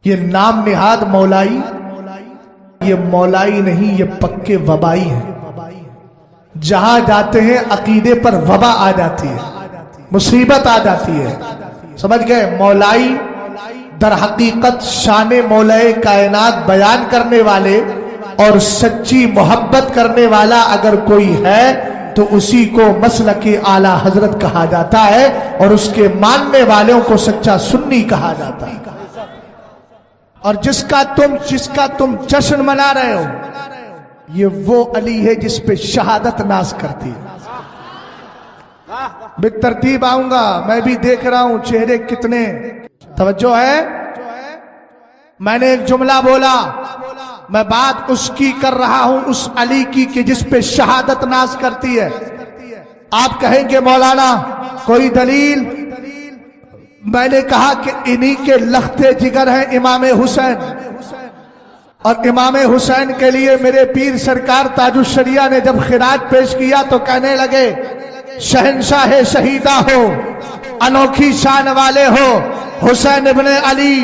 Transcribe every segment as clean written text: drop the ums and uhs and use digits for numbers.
یہ نام نہاد مولائی، یہ مولائی نہیں، یہ پکے وبائی ہیں۔ جہاں جاتے ہیں عقیدے پر وبا آ جاتی ہے، مصیبت آ جاتی ہے۔ سمجھ گئے؟ مولائی در حقیقت شان مولائے کائنات بیان کرنے والے اور سچی محبت کرنے والا اگر کوئی ہے تو اسی کو مسلک اعلی حضرت کہا جاتا ہے، اور اس کے ماننے والوں کو سچا سنی کہا جاتا ہے۔ اور جس کا تم جشن منا رہے ہو، یہ وہ علی ہے جس پہ شہادت ناز کرتی ہے۔ بالترتیب آؤں گا، میں بھی دیکھ رہا ہوں چہرے کتنے توجہ ہے۔ میں نے ایک جملہ بولا، میں بات اس کی کر رہا ہوں، اس علی کی کہ جس پہ شہادت ناز کرتی ہے۔ آپ کہیں گے مولانا کوئی دلیل؟ میں نے کہا کہ انہی کے لختے جگر ہیں امام حسین، اور امام حسین کے لیے میرے پیر سرکار تاج الشریعہ نے جب خراج پیش کیا تو کہنے لگے شہنشاہ شہیدہ ہو، انوکھی شان والے ہو، حسین ابن علی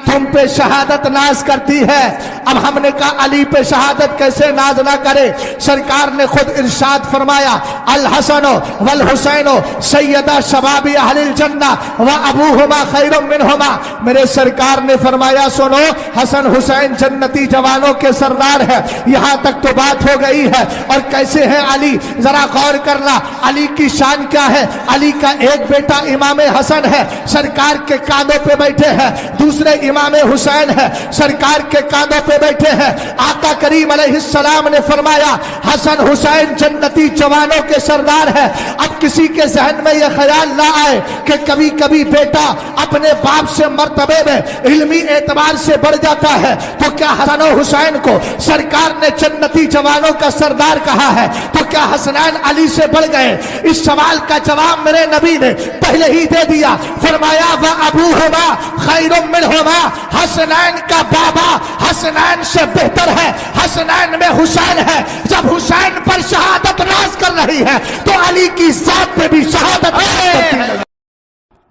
تم پہ شہادت ناز کرتی ہے۔ اب ہم نے کہا علی پہ شہادت کیسے ناز نہ کرے؟ سرکار نے خود ارشاد فرمایا الحسن والحسین سیدہ شباب اہل الجنہ وابوہما خیر منہما۔ میرے سرکار نے فرمایا سنو، حسن حسین جنتی جوانوں کے سردار ہے۔ یہاں تک تو بات ہو گئی ہے، اور کیسے ہیں علی؟ ذرا غور کرنا، علی کی شان کیا ہے؟ علی کا ایک بیٹا امام حسن ہے، سرکار کے کاندھوں پہ بیٹھے ہیں، دوسرے امام حسین ہے، سرکار کے کاندھوں پہ بیٹھے ہیں۔ آقا کریم علیہ السلام نے فرمایا حسن حسین جنتی جوانوں کے سردار ہے۔ اب کسی کے ذہن میں یہ خیال نہ آئے کہ کبھی کبھی بیٹا اپنے باپ سے مرتبے میں علمی اعتبار سے بڑھ جاتا ہے، تو کیا حسن و حسین کو سرکار نے جنتی جوانوں کا سردار کہا ہے تو کیا حسنین علی سے بڑھ گئے؟ اس سوال کا جواب میرے نبی نے پہلے ہی دے دیا، فرمایا وَأَبُوهُمَا خَيْرٌ مِّنْهُمَا، حسنین کا بابا حسنین سے بہتر ہے، حسنین میں حسین ہے۔ جب حسین پر شہادت ناز کر رہی ہے تو علی کی ذات پہ بھی شہادت ناز کرتی ہے۔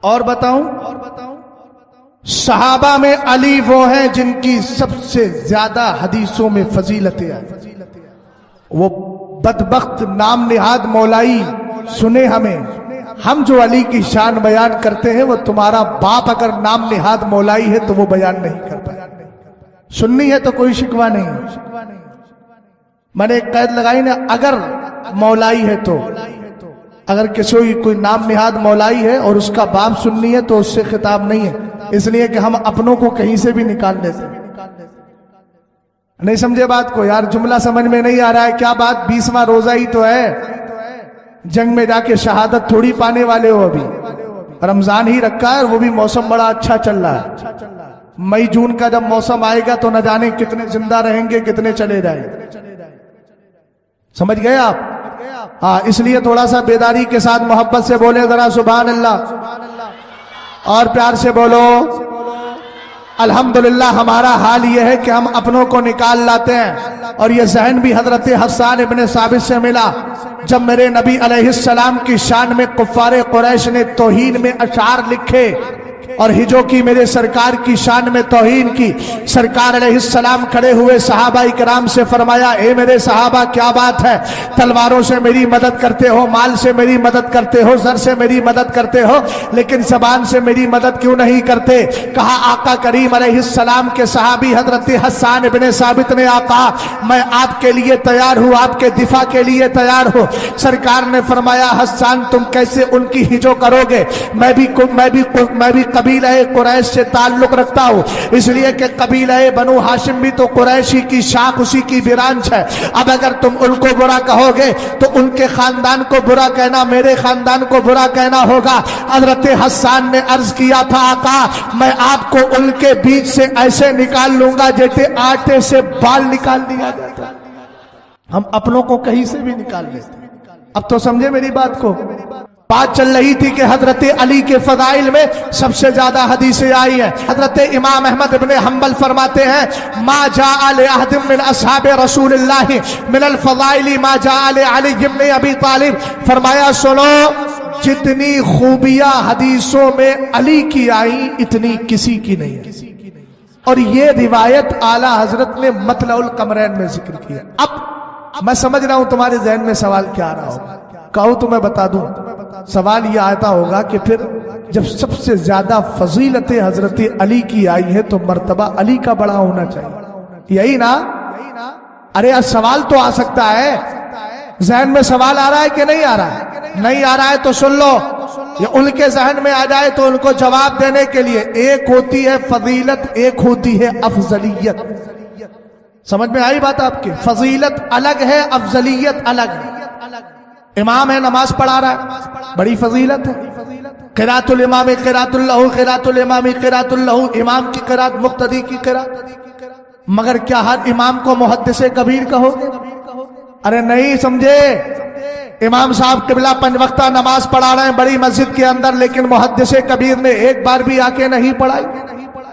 اور بتاؤں، صحابہ میں علی وہ ہیں جن کی سب سے زیادہ حدیثوں میں فضیلتیں ہیں۔ وہ بدبخت نام نہاد مولائی سنے ہمیں، ہم جو علی کی شان بیان کرتے ہیں وہ تمہارا باپ اگر نام نہاد مولائی ہے تو وہ بیان نہیں کر پائے۔ سننی ہے تو کوئی شکوہ نہیں۔ میں نے ایک قید لگائی نا، اگر مولائی ہے تو اگر کوئی نام نہاد مولائی ہے اور اس کا باپ سننی ہے تو اس سے خطاب نہیں ہے، اس لیے کہ ہم اپنوں کو کہیں سے بھی نکال لیتے ہیں۔ نہیں سمجھے بات کو؟ یار جملہ سمجھ میں نہیں آ رہا ہے کیا بات؟ 20واں روزہ ہی تو ہے، جنگ میں جا کے شہادت تھوڑی پانے والے ہو، ابھی رمضان ہی رکھا ہے، اور وہ بھی موسم بڑا اچھا چل رہا ہے۔ مئی جون کا جب موسم آئے گا تو نہ جانے کتنے زندہ رہیں گے، کتنے چلے جائیں گے۔ سمجھ گئے آپ؟ ہاں، اس لیے تھوڑا سا بیداری کے ساتھ محبت سے بولے ذرا سبحان اللہ، اور پیار سے بولو الحمدللہ۔ ہمارا حال یہ ہے کہ ہم اپنوں کو نکال لاتے ہیں، اور یہ ذہن بھی حضرت حسان ابن ثابت سے ملا جب میرے نبی علیہ السلام کی شان میں کفار قریش نے توہین میں اشعار لکھے اور ہجو کی میرے سرکار کی شان میں توہین کی۔ سرکار علیہ السلام کھڑے ہوئے صحابہ کرام سے فرمایا اے میرے صحابہ کیا بات ہے؟ تلواروں سے میری مدد کرتے ہو، مال سے میری مدد کرتے ہو، زر سے میری مدد کرتے ہو، لیکن زبان سے میری مدد کیوں نہیں کرتے؟ کہا آقا کریم علیہ السلام کے صحابی حضرت حسان ابن ثابت نے آقا میں آپ کے لیے تیار ہوں، آپ کے دفاع کے لیے تیار ہوں۔ سرکار نے فرمایا حسان تم کیسے ان کی ہجو کرو گے؟ میں بھی قبیلہ قریش سے تعلق رکھتا ہوں، اس لیے کہ قبیلہ بنو ہاشم بھی تو قریشی کی شاخ، اسی کی برانچ ہے۔ اب اگر تم ان کو برا کہو گے تو ان کے خاندان کو برا کہنا میرے خاندان کو برا کہنا ہوگا۔ حضرت حسان نے عرض کیا تھا آقا میں آپ کو ان کے بیچ سے ایسے نکال لوں گا جیسے آٹے سے بال نکال دیا جاتا۔ ہم اپنوں کو کہیں سے بھی نکال لیتے۔ اب تو سمجھے میری بات کو؟ بات چل رہی تھی کہ حضرت علی کے فضائل میں سب سے زیادہ حدیثیں آئی ہیں۔ حضرت امام احمد ابن حنبل فرماتے ہیں ما جاء لأحد من اصحاب رسول اللہ من الفضائل ما جاء لعلی بن ابی طالب۔ فرمایا سنو جتنی خوبیاں حدیثوں میں علی کی آئیں اتنی کسی کی نہیں ہے۔ اور یہ روایت اعلیٰ حضرت نے مطلع القمرین میں ذکر کیا۔ اب میں سمجھ رہا ہوں تمہارے ذہن میں سوال کیا آ رہا ہوگا، کہو تو میں بتا دوں۔ سوال یہ آتا ہوگا کہ پھر جب سب سے زیادہ فضیلت حضرت علی کی آئی ہے تو مرتبہ علی کا بڑا ہونا چاہیے، یہی نا؟ ارے سوال تو آ سکتا ہے، ذہن میں سوال آ رہا ہے کہ نہیں آ رہا ہے؟ نہیں آ رہا ہے تو سن لو، یہ ان کے ذہن میں آ جائے تو ان کو جواب دینے کے لیے، ایک ہوتی ہے فضیلت، ایک ہوتی ہے افضلیت۔ سمجھ میں آئی بات آپ کی؟ فضیلت الگ ہے، افضلیت الگ ہے۔ امام ہے، نماز پڑھا رہا ہے، بڑی فضیلت ہے۔ قراءۃ الامام قراءۃ اللہ، قراءۃ الامام قراءۃ اللہ، امام کی قراءت مقتدی کی قراءت۔ مگر کیا ہر امام کو محدث کبیر کہو گے؟ ارے نہیں سمجھے، امام صاحب قبلہ 5 وقتہ نماز پڑھا رہے ہیں بڑی مسجد کے اندر، لیکن محدث کبیر نے ایک بار بھی آ کے نہیں پڑھائی،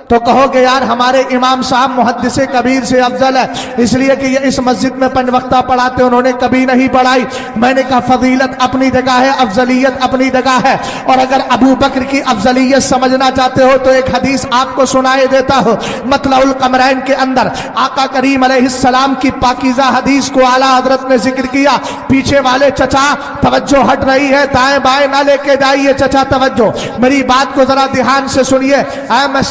تو کہو گے یار ہمارے امام صاحب محدث کبیر سے افضل ہے، اس لیے کہ یہ اس مسجد میں 5 وقتہ پڑھاتے انہوں نے کبھی نہیں پڑھائی۔ میں نے کہا فضیلت اپنی جگہ ہے، افضلیت اپنی جگہ ہے، اور اگر ابو بکر کی افضلیت سمجھنا چاہتے ہو تو ایک حدیث آپ کو سنائے دیتا ہو۔ مطلع القمرین کے اندر آقا کریم علیہ السلام کی پاکیزہ حدیث کو اعلیٰ حضرت نے ذکر کیا۔ پیچھے والے چچا توجہ ہٹ رہی ہے، دائیں بائیں نہ لے کے جائیے چچا، توجہ میری بات کو ذرا دھیان سے سنیے۔ میں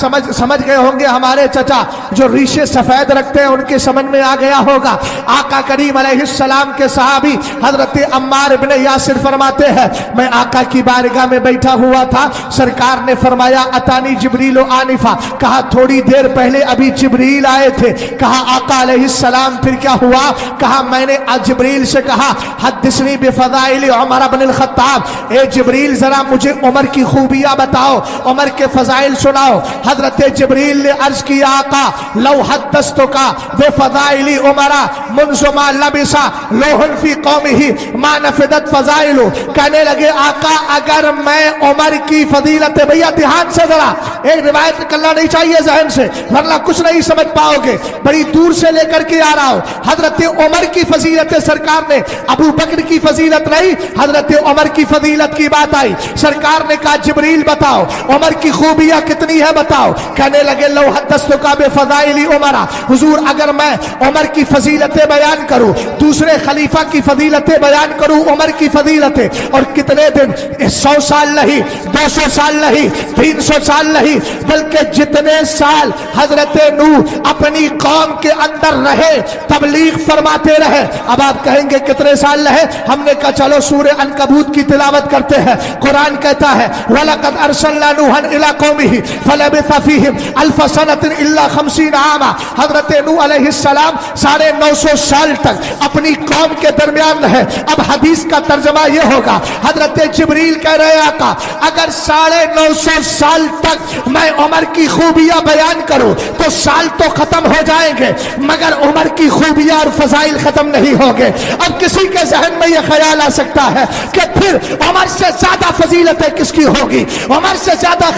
سمجھ گئے ہوں گے ہمارے چچا جو ریشے سفید رکھتے ہیں، ان کے سمجھ میں آ گیا ہوگا۔ آقا کریم علیہ السلام کے صحابی حضرت عمار بن یاسر فرماتے ہیں میں آقا کی بارگاہ میں بیٹھا ہوا تھا، سرکار نے فرمایا اتانی جبریل آنفا، کہا تھوڑی دیر پہلے ابھی جبریل آئے تھے۔ کہا آقا علیہ السلام پھر کیا ہوا؟ کہا میں نے جبریل سے کہا حدثنی بفضائل عمر بن الخطاب، اے جبریل ذرا مجھے عمر کی خوبیاں بتاؤ، عمر کے فضائل سناؤ۔ حضرت جبریل نے عرض کیا آقا لو حدثتک بفضائل عمر منذ ما لبس لوح فی قومہ ما نفدت فضائل۔ کہنے لگے آقا اگر میں عمر کی فضیلت، بھیا دھیان سے ذرا ایک روایت نکلنا نہیں چاہیے ذہن سے ورنہ کچھ نہیں سمجھ پاؤ گے، بڑی دور سے لے کر کے آ رہا ہوں۔ حضرت عمر کی فضیلت سرکار نے، ابو بکر کی فضیلت نہیں، حضرت عمر کی فضیلت کی بات آئی۔ سرکار نے کہا جبریل بتاؤ عمر کی خوبیاں کتنی ہے بتاؤ۔ کہنے لگے لو حدثتک بفضائل عمر، حضور اگر میں عمر کی فضیلتیں بیان کروں، دوسرے خلیفہ کی فضیلتیں بیان کروں، عمر کی فضیلتیں، اور کتنے دن، 100 سال نہیں، 200 سال نہیں، 300 سال نہیں، بلکہ جتنے سال حضرت نوح اپنی قوم کے اندر رہے، تبلیغ فرماتے رہے۔ اب آپ کہیں گے کتنے سال رہے؟ ہم نے کہا چلو سورہ عنکبوت کی تلاوت کرتے ہیں۔ قرآن کہتا ہے وَلَقَدْ أَرْسَلْنَا نُوحًا إِلَىٰ قَوْمِهِ فَلَبِثَ فِيهِمْ أَلْفَ سَنَةٍ إِلَّا 50 عَامًا۔ حضرت نوح علیہ السلام 950 سال تک اپنی قوم کے درمیان رہے۔ اب حدیث کا ترجمہ یہ ہوگا، حضرت جبریل کہہ رہے آقا اگر 950 سال تک میں عمر کی خوبیاں بیان کروں تو سال تو ختم ہو جائیں گے مگر عمر کی خوبیاں اور فضائل ختم نہیں ہوگے۔ اب کسی کے ذہن میں یہ خیال آ سکتا ہے کہ پھر عمر سے زیادہ فضیلتیں کس کی ہوگی، عمر سے زیادہ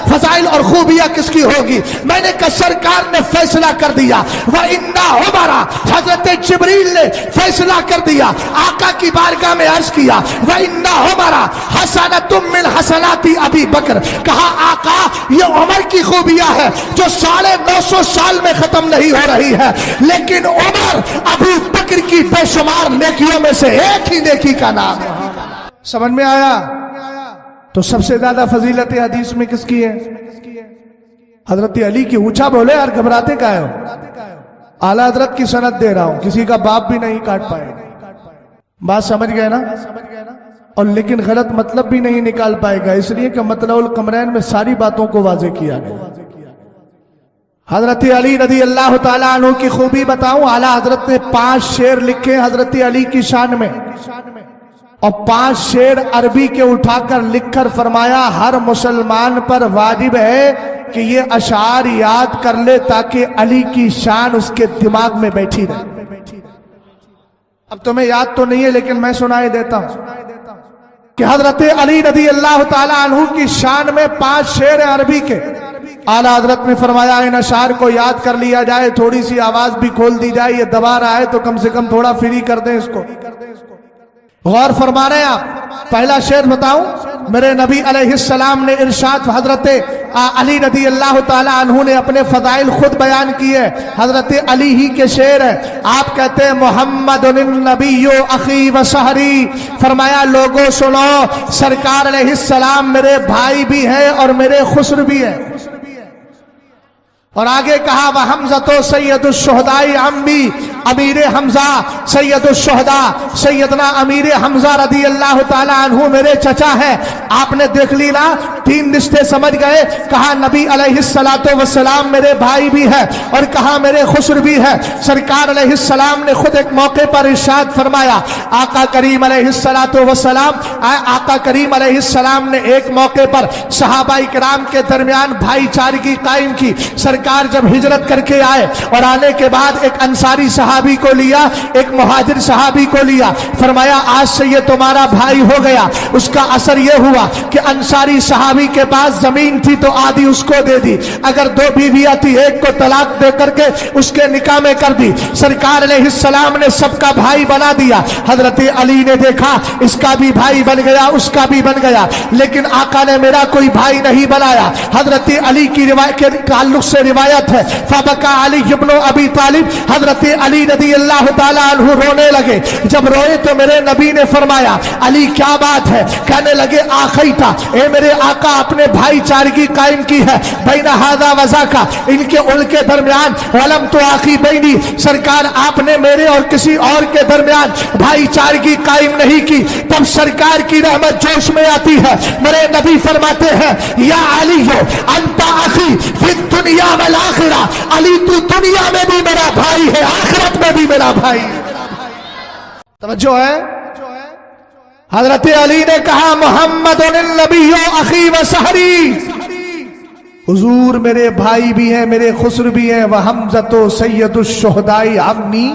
فضائل اور خوبیاں کس کی ہوگی؟ میں نے کہا سرکار نے فیصلہ کر دیا، وَإِنَّا عُمَرَ، حضرت جبریل نے فیصلہ کر دیا، آقا کی بارگاہ میں عرض کیا وَإِنَّا عُمَرَ حَسَنَةٌ مِّنْ حَسَنَاتِ أَبِي بکر، کہا آقا یہ عمر کی خوبیاں ہے جو 950 سال میں ختم نہیں ہو رہی ہے، لیکن عمر ابو بکر کی بے شمار نیکیوں میں سے ایک ہی نیکی کا نام ہے۔ سمجھ میں آیا؟ تو سب سے زیادہ فضیلت حدیث میں کس کی ہے؟ حضرت علی کی۔ اونچا بولے یار، گھبراتے کائے ہو؟ اعلیٰ حضرت کی سند دے رہا ہوں، کسی کا باپ بھی نہیں کاٹ پائے۔ بات سمجھ گئے نا؟ اور لیکن غلط مطلب بھی نہیں نکال پائے گا، اس لیے کہ مطلع القمرین میں ساری باتوں کو واضح کیا گیا۔ حضرت علی رضی اللہ تعالیٰ عنہ کی خوبی بتاؤں، اعلیٰ حضرت نے 5 شعر لکھے حضرت علی کی شان میں، اور 5 شعر عربی کے اٹھا کر لکھ کر فرمایا ہر مسلمان پر واجب ہے کہ یہ اشعار یاد کر لے تاکہ علی کی شان اس کے دماغ میں بیٹھی رہے۔ اب تمہیں یاد تو نہیں ہے لیکن میں سنائے دیتا ہوں کہ حضرت علی رضی اللہ تعالیٰ عنہ کی شان میں 5 شعر عربی کے اعلیٰ حضرت نے فرمایا ان اشعار کو یاد کر لیا جائے، تھوڑی سی آواز بھی کھول دی جائے، یہ دبا رہا ہے تو کم سے کم تھوڑا فری کر دیں اس کو۔ غور فرما رہے ہیں آپ. پہلا شعر بتاؤں. میرے نبی علیہ السلام نے ارشاد حضرت علی رضی اللہ تعالی عنہ نے اپنے فضائل خود بیان کیے. حضرت علی ہی کے شعر ہے. آپ کہتے ہیں محمد النبی اخی و شہری. فرمایا لوگوں سنو، سرکار علیہ السلام میرے بھائی بھی ہیں اور میرے خسر بھی ہیں. اور آگے کہا وحمزہ سید الشہداء عمی، امیر حمزہ سید الشہداء سیدنا امیر حمزہ رضی اللہ تعالی عنہ میرے چچا ہے. آپ نے دیکھ لی نا، تین رشتے سمجھ گئے. کہا نبی علیہ السلام میرے بھائی بھی ہے اور کہا میرے خسر بھی ہے. سرکار علیہ السلام نے خود ایک موقع پر ارشاد فرمایا. آقا کریم علیہ السلام نے ایک موقع پر صحابہ کرام کے درمیان بھائی چارگی قائم کی. سرکار جب ہجرت کر کے آئے اور آنے کے بعد ایک انصاری صحابی کو لیا، ایک مہاجر صحابی کو لیا. فرمایا آج سے یہ تمہارا بھائی ہو گیا. اس کا اثر یہ ہوا کہ انصاری صحابی کے پاس زمین تھی تو آدھی اس کو دے دی. اگر دو بیویاں تھی ایک کو طلاق دے کر کے اس کے نکاح میں کر دی. سرکار علیہ السلام نے سب کا بھائی بنا دیا. حضرت علی نے دیکھا اس کا بھی بھائی بن گیا، اس کا بھی بن گیا، لیکن آقا نے میرا کوئی بھائی نہیں بنایا. حضرت علی کی روایت کے تعلق سے روایت ہے فبکا علی ابن ابی طالب. حضرت علی رضی اللہ تعالی عنہ رونے لگے. جب روئے تو میرے نبی نے فرمایا علی کیا بات ہے؟ کہنے لگے آخیتا، اے میرے آقا اپنے بھائی چارگی قائم کی ہے بین ھذا و ذاک، ان کے درمیان، ولم تو آخی بینی، سرکار آپ نے میرے اور کسی اور کے درمیان بھائی چارگی قائم نہیں کی. تب سرکار کی رحمت جوش میں آتی ہے. میرے نبی فرماتے ہیں یا علی انت اخی فی الدنیا والآخرہ، علی تو دنیا میں بھی میرا بھائی ہے، آخرت میں بھی میرا بھائی. توجہ ہے. حضرت علی نے کہا محمد النبی اخی و سحری، حضور میرے بھائی بھی ہیں میرے خسر بھی ہیں. وحمزہ سید الشہداء عمی،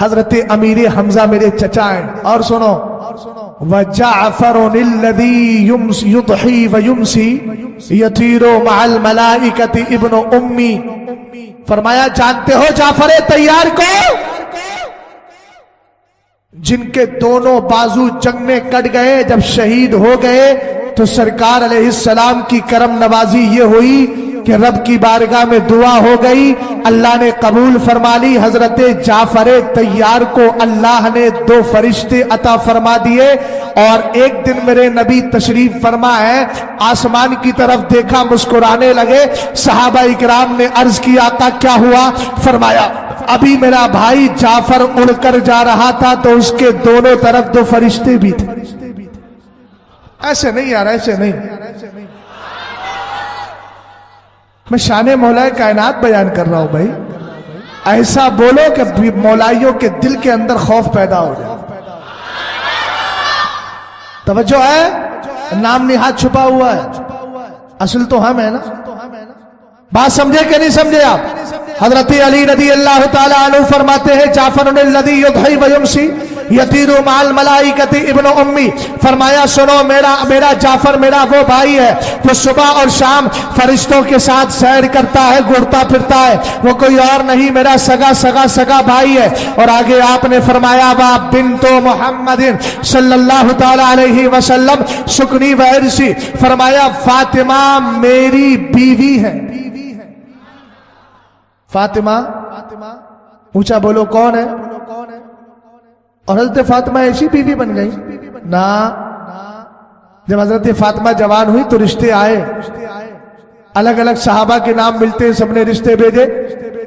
حضرت امیر حمزہ میرے چچا ہیں. اور سنو وجعفر الذی یضحی ویمسی یطیر مع الملائکۃ ابن امی. فرمایا جانتے ہو جعفر طیار کو جن کے دونوں بازو جنگ میں کٹ گئے، جب شہید ہو گئے تو سرکار علیہ السلام کی کرم نوازی یہ ہوئی کہ رب کی بارگاہ میں دعا ہو گئی، اللہ نے قبول فرما لی. حضرت جعفر طیار کو اللہ نے 2 فرشتے عطا فرما دیے. اور ایک دن میرے نبی تشریف فرما ہے، آسمان کی طرف دیکھا، مسکرانے لگے. صحابہ اکرام نے عرض کی آقا کیا ہوا؟ فرمایا ابھی میرا بھائی جعفر اڑ کر جا رہا تھا تو اس کے دونوں طرف 2 فرشتے بھی تھے. ایسے نہیں یار، ایسے نہیں. میں شان مولا کائنات بیان کر رہا ہوں بھائی. ایسا بولو کہ مولائیوں کے دل کے اندر خوف پیدا ہو جائے. توجہ ہے. نام نہاد چھپا ہوا ہے، اصل تو ہم ہے نا. بات سمجھے کہ نہیں سمجھے آپ؟ حضرت علی رضی اللہ تعالی عنہ فرماتے ہیں جعفر الذی یضحی ویمسی یطیر مع الملائکۃ ابن امی. فرمایا سنو میرا جعفر میرا وہ بھائی ہے جو صبح اور شام فرشتوں کے ساتھ سیر کرتا ہے، گھومتا پھرتا ہے. وہ کوئی اور نہیں، میرا سگا بھائی ہے. اور آگے آپ نے فرمایا وا بنت محمد صلی اللہ تعالی علیہ وسلم سکنی و عرسی. فرمایا فاطمہ میری بیوی ہے. فاطمہ اونچا بولو کون ہے؟ اور حضرت فاطمہ ایسی بیوی بن گئی نا. جب حضرت فاطمہ جوان ہوئی تو رشتے آئے، الگ الگ صحابہ کے نام ملتے ہیں، سب نے رشتے بھیجے.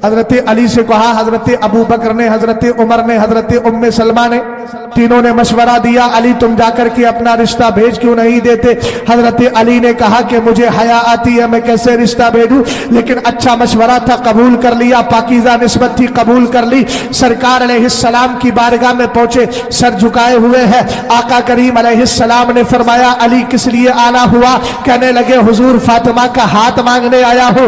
حضرت علی سے کہا، حضرت ابو بکر نے، حضرت عمر نے، حضرت ام سلمہ نے، تینوں نے مشورہ دیا علی تم جا کر کے اپنا رشتہ بھیج کیوں نہیں دیتے؟ حضرت علی نے کہا کہ مجھے حیا آتی ہے، میں کیسے رشتہ بھیجوں، لیکن اچھا مشورہ تھا، قبول کر لیا. پاکیزہ نسبت تھی، قبول کر لی. سرکار علیہ السلام کی بارگاہ میں پہنچے، سر جھکائے ہوئے ہیں. آقا کریم علیہ السلام نے فرمایا علی کس لیے آنا ہوا؟ کہنے لگے حضور فاطمہ کا ہاتھ مانگنے آیا ہوں.